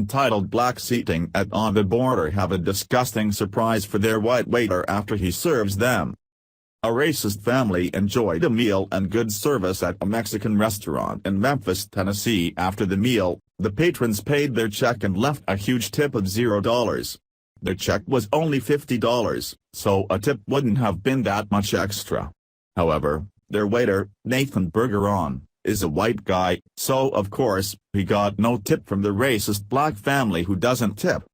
entitled Black Seating at On the Border have a disgusting surprise for their white waiter after he serves them. A racist family enjoyed a meal and good service at a Mexican restaurant in Memphis, Tennessee. After the meal, the patrons paid their check and left a huge tip of $0. The check was only $50, so a tip wouldn't have been that much extra. However, their waiter, Nathan Bergeron, is a white guy, so of course, he got no tip from the racist black family who doesn't tip.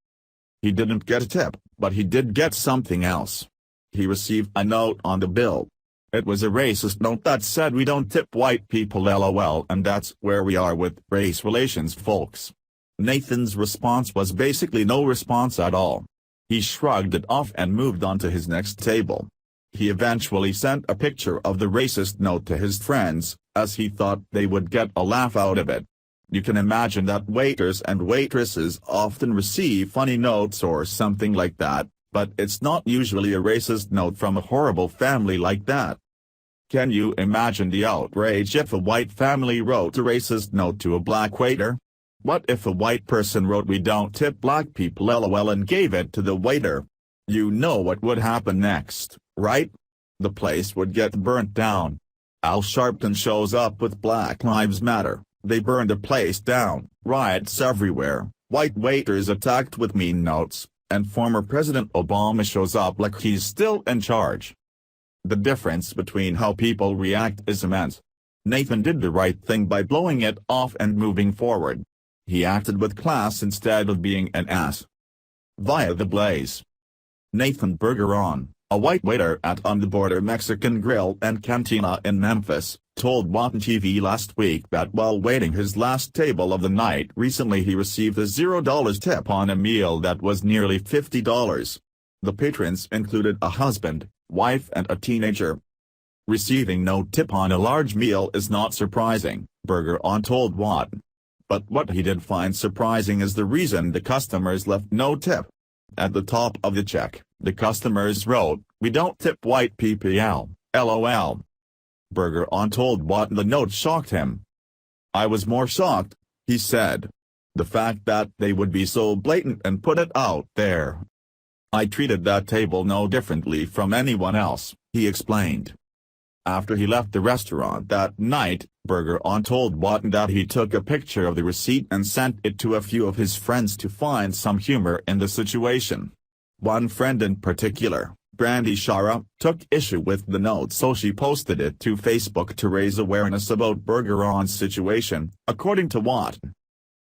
He didn't get a tip, but he did get something else. He received a note on the bill. It was a racist note that said "We don't tip white people LOL, and that's where we are with race relations, folks." Nathan's response was basically no response at all. He shrugged it off and moved on to his next table. He eventually sent a picture of the racist note to his friends, as he thought they would get a laugh out of it. You can imagine that waiters and waitresses often receive funny notes or something like that, but it's not usually a racist note from a horrible family like that. Can you imagine the outrage if a white family wrote a racist note to a black waiter? What if a white person wrote "We don't tip black people LOL" and gave it to the waiter? You know what would happen next, right? The place would get burnt down. Al Sharpton shows up with Black Lives Matter, they burned the place down, riots everywhere, white waiters attacked with mean notes, and former President Obama shows up like he's still in charge. The difference between how people react is immense. Nathan did the right thing by blowing it off and moving forward. He acted with class instead of being an ass. Via the Blaze. Nathan Bergeron, a white waiter at On the Border Mexican Grill and Cantina in Memphis, told WATN TV last week that while waiting his last table of the night recently he received a $0 tip on a meal that was nearly $50. The patrons included a husband, wife and a teenager. Receiving no tip on a large meal is not surprising, Bergeron told WATN. But what he did find surprising is the reason the customers left no tip. At the top of the check, the customers wrote, "We don't tip white people LOL." Bergeron told WATN the note shocked him. "I was more shocked," he said. "The fact that they would be so blatant and put it out there. I treated that table no differently from anyone else," he explained. After he left the restaurant that night, Bergeron told WATN that he took a picture of the receipt and sent it to a few of his friends to find some humor in the situation. One friend in particular, Brandy Shara, took issue with the note, so she posted it to Facebook to raise awareness about Bergeron's situation, according to WATN.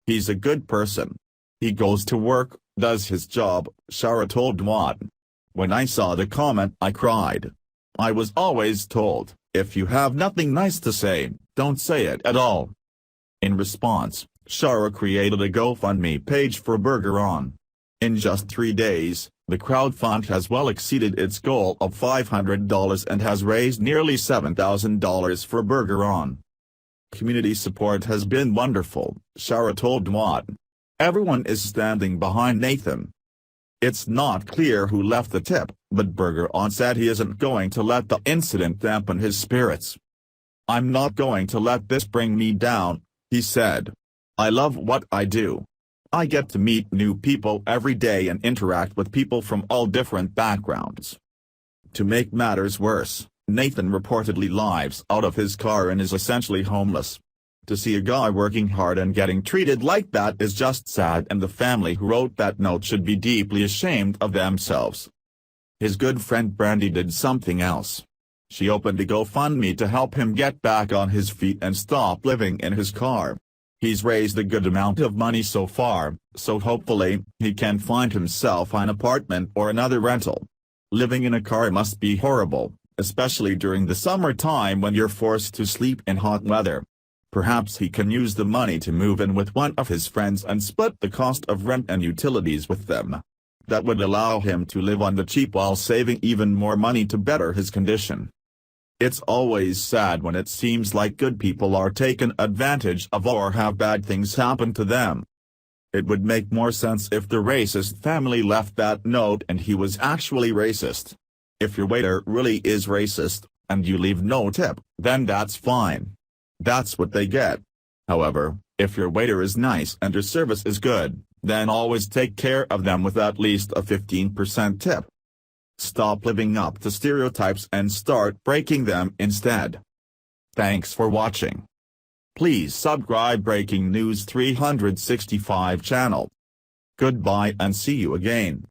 "He's a good person. He goes to work, does his job," Shara told WATN. "When I saw the comment I cried. I was always told, if you have nothing nice to say, don't say it at all." In response, Shara created a GoFundMe page for Bergeron. In just 3 days, the crowdfund has well exceeded its goal of $500 and has raised nearly $7,000 for Bergeron. "Community support has been wonderful," Shara told WATN. "Everyone is standing behind Nathan. It's not clear who left the tip, but Bergeron said he isn't going to let the incident dampen his spirits. "I'm not going to let this bring me down," he said. "I love what I do. I get to meet new people every day and interact with people from all different backgrounds." To make matters worse, Nathan reportedly lives out of his car and is essentially homeless. To see a guy working hard and getting treated like that is just sad, and the family who wrote that note should be deeply ashamed of themselves. His good friend Brandy did something else. She opened a GoFundMe to help him get back on his feet and stop living in his car. He's raised a good amount of money so far, so hopefully, he can find himself an apartment or another rental. Living in a car must be horrible, especially during the summertime when you're forced to sleep in hot weather. Perhaps he can use the money to move in with one of his friends and split the cost of rent and utilities with them. That would allow him to live on the cheap while saving even more money to better his condition. It's always sad when it seems like good people are taken advantage of or have bad things happen to them. It would make more sense if the racist family left that note and he was actually racist. If your waiter really is racist, and you leave no tip, then that's fine. That's what they get. However, If your waiter is nice and your service is good, then always take care of them with at least a 15% tip. Stop living up to stereotypes and start breaking them instead. Thanks for watching. Please subscribe Breaking News 365 channel. Goodbye and see you again.